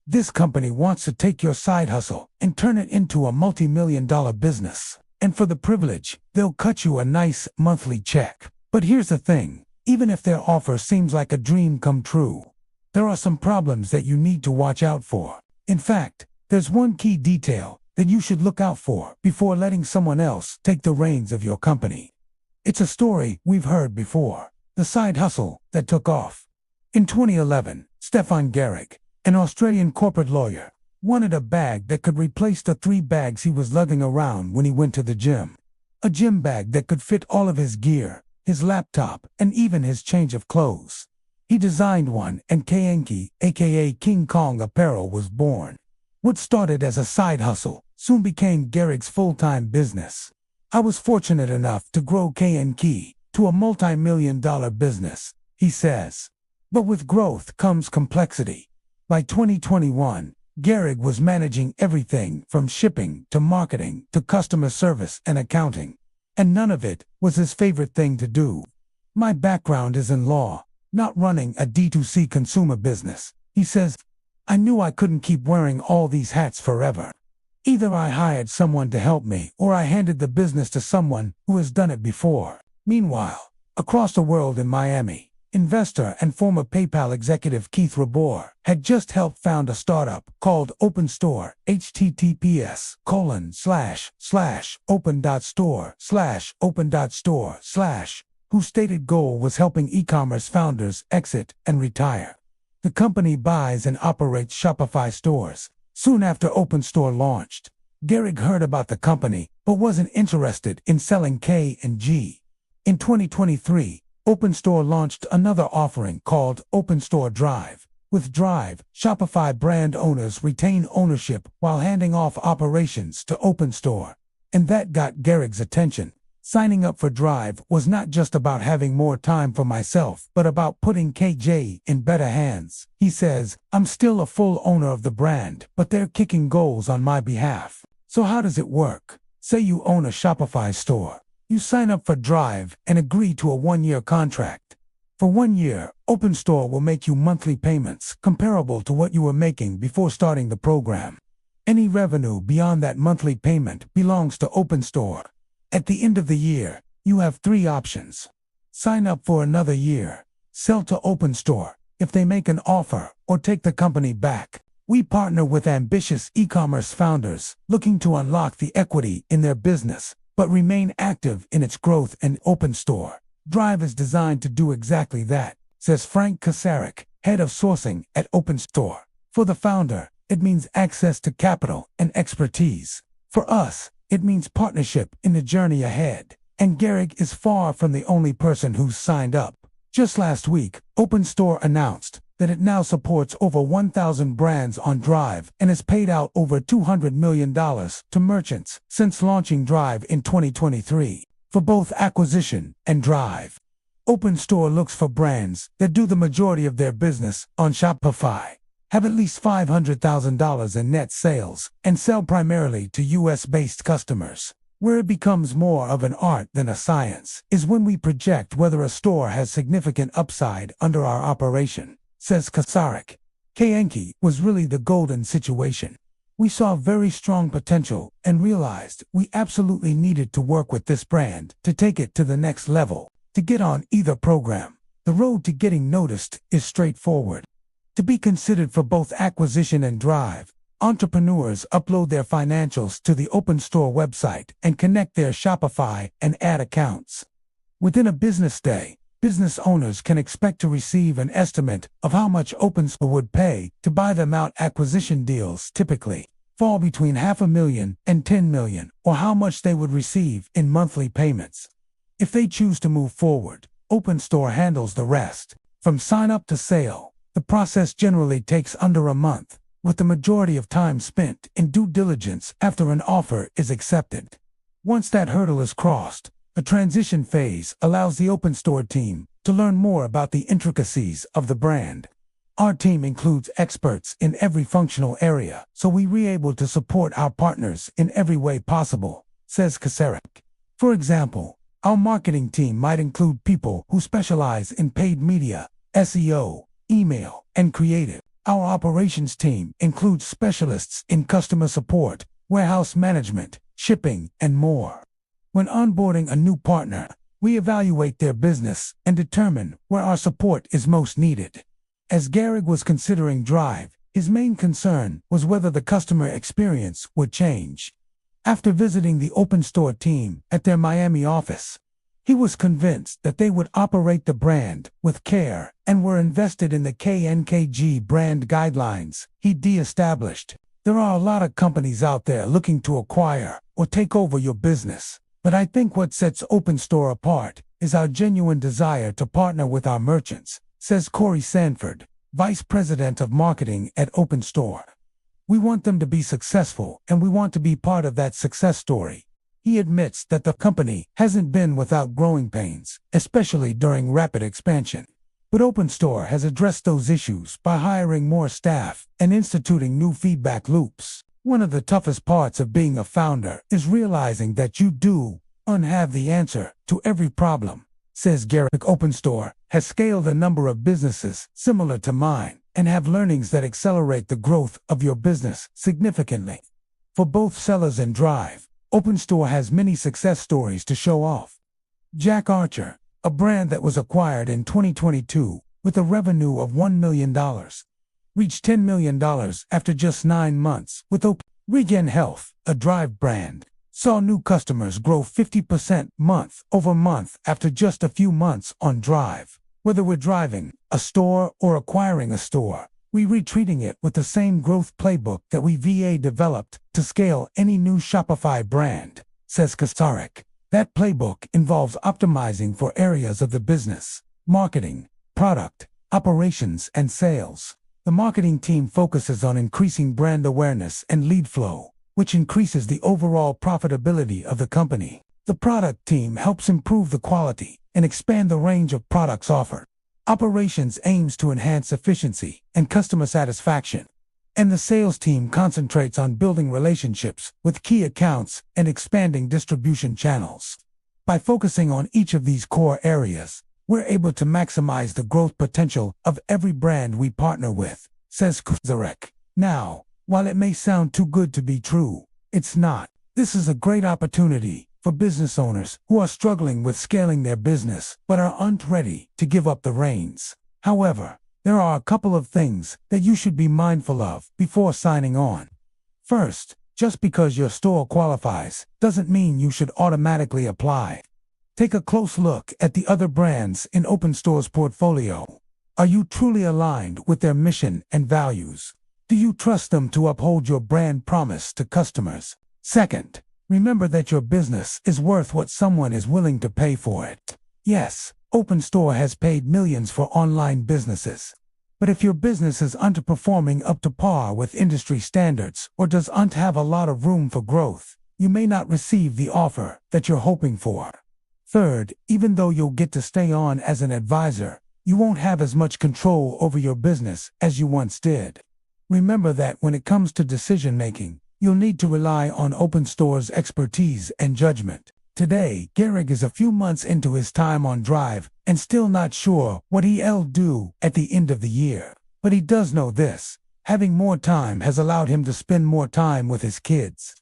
This company wants to take your side hustle and turn it into a multi-million-dollar business. And for the privilege, they'll cut you a nice monthly check. But here's the thing, even if their offer seems like a dream come true, there are some problems that you need to watch out for. In fact, there's one key detail that you should look out for before letting someone else take the reins of your company. It's a story we've heard before, the side hustle that took off. In 2011, Stefan Gehrig, an Australian corporate lawyer, wanted a bag that could replace the 3 bags he was lugging around when he went to the gym. A gym bag that could fit all of his gear, his laptop, and even his change of clothes. He designed one, and Kaenki, aka King Kong Apparel, was born. What started as a side hustle soon became Gehrig's full-time business. I was fortunate enough to grow Kaenki to a multi-million-dollar business, he says. But with growth comes complexity. By 2021, Gehrig was managing everything from shipping to marketing to customer service and accounting. And none of it was his favorite thing to do. My background is in law, not running a D2C consumer business, he says. I knew I couldn't keep wearing all these hats forever. Either I hired someone to help me or I handed the business to someone who has done it before. Meanwhile, across the world in Miami, investor and former PayPal executive Keith Rabor had just helped found a startup called OpenStore, https://open.store/open.store/, whose stated goal was helping e-commerce founders exit and retire. The company buys and operates Shopify stores. Soon after OpenStore launched, Gehrig heard about the company but wasn't interested in selling K&G. In 2023, OpenStore launched another offering called OpenStore Drive. With Drive, Shopify brand owners retain ownership while handing off operations to OpenStore. And that got Gehrig's attention. Signing up for Drive was not just about having more time for myself, but about putting KJ in better hands. He says, I'm still a full owner of the brand, but they're kicking goals on my behalf. So how does it work? Say you own a Shopify store. You sign up for Drive and agree to a 1-year contract. For 1 year, OpenStore will make you monthly payments comparable to what you were making before starting the program. Any revenue beyond that monthly payment belongs to OpenStore. At the end of the year, you have 3 options. Sign up for another year, sell to OpenStore if they make an offer, or take the company back. We partner with ambitious e-commerce founders looking to unlock the equity in their business, but remain active in its growth, and OpenStore Drive is designed to do exactly that, says Frank Kasarik, head of sourcing at OpenStore. For the founder, it means access to capital and expertise. For us, it means partnership in the journey ahead. And Gehrig is far from the only person who's signed up. Just last week, OpenStore announced that it now supports over 1,000 brands on Drive and has paid out over $200 million to merchants since launching Drive in 2023, for both acquisition and Drive. OpenStore looks for brands that do the majority of their business on Shopify, have at least $500,000 in net sales, and sell primarily to US-based customers. Where it becomes more of an art than a science is when we project whether a store has significant upside under our operation, says Kasarik. Kaenki was really the golden situation. We saw very strong potential and realized we absolutely needed to work with this brand to take it to the next level. To get on either program, the road to getting noticed is straightforward. To be considered for both acquisition and Drive, entrepreneurs upload their financials to the OpenStore website and connect their Shopify and ad accounts. Within a business day, business owners can expect to receive an estimate of how much OpenStore would pay to buy them out. Acquisition deals typically fall between $500,000 and $10 million, or how much they would receive in monthly payments. If they choose to move forward, OpenStore handles the rest. From sign-up to sale, the process generally takes under a month, with the majority of time spent in due diligence after an offer is accepted. Once that hurdle is crossed, a transition phase allows the OpenStore team to learn more about the intricacies of the brand. Our team includes experts in every functional area, so we're able to support our partners in every way possible, says Kasarik. For example, our marketing team might include people who specialize in paid media, SEO, email, and creative. Our operations team includes specialists in customer support, warehouse management, shipping, and more. When onboarding a new partner, we evaluate their business and determine where our support is most needed. As Garrick was considering Drive, his main concern was whether the customer experience would change. After visiting the Open Store team at their Miami office, he was convinced that they would operate the brand with care and were invested in the KNKG brand guidelines he de-established. There are a lot of companies out there looking to acquire or take over your business, but I think what sets Open Store apart is our genuine desire to partner with our merchants, says Corey Sanford, Vice President of Marketing at Open Store. We want them to be successful, and we want to be part of that success story. He admits that the company hasn't been without growing pains, especially during rapid expansion. But Open Store has addressed those issues by hiring more staff and instituting new feedback loops. One of the toughest parts of being a founder is realizing that you don't have the answer to every problem, says Garrick. Open Store has scaled a number of businesses similar to mine and have learnings that accelerate the growth of your business significantly. For both sellers and Drive, Open Store has many success stories to show off. Jack Archer, a brand that was acquired in 2022 with a revenue of $1 million, reached $10 million after just 9 months with Open. Regen Health, a Drive brand, saw new customers grow 50% month over month after just a few months on Drive. Whether we're driving a store or acquiring a store, we're retreating it with the same growth playbook that we developed to scale any new Shopify brand, says Kasarik. That playbook involves optimizing for areas of the business: marketing, product, operations, and sales. The marketing team focuses on increasing brand awareness and lead flow, which increases the overall profitability of the company. The product team helps improve the quality and expand the range of products offered. Operations aims to enhance efficiency and customer satisfaction. And the sales team concentrates on building relationships with key accounts and expanding distribution channels. By focusing on each of these core areas, we're able to maximize the growth potential of every brand we partner with, says Kuzarek. Now, while it may sound too good to be true, it's not. This is a great opportunity for business owners who are struggling with scaling their business but aren't ready to give up the reins. However, there are a couple of things that you should be mindful of before signing on. First, just because your store qualifies doesn't mean you should automatically apply. Take a close look at the other brands in Open Store's portfolio. Are you truly aligned with their mission and values? Do you trust them to uphold your brand promise to customers? Second, remember that your business is worth what someone is willing to pay for it. Yes, Open Store has paid millions for online businesses. But if your business is underperforming up to par with industry standards or doesn't have a lot of room for growth, you may not receive the offer that you're hoping for. Third, even though you'll get to stay on as an advisor, you won't have as much control over your business as you once did. Remember that when it comes to decision-making, you'll need to rely on Open Store's expertise and judgment. Today, Garrick is a few months into his time on Drive and still not sure what he'll do at the end of the year. But he does know this: having more time has allowed him to spend more time with his kids,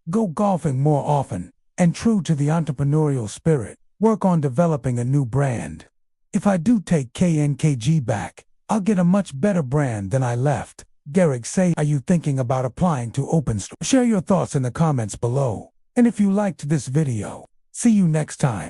go golfing more often, and true to the entrepreneurial spirit, work on developing a new brand. If I do take KNKG back, I'll get a much better brand than I left, Garrick say. Are you thinking about applying to Open Store? Share your thoughts in the comments below. And if you liked this video, see you next time.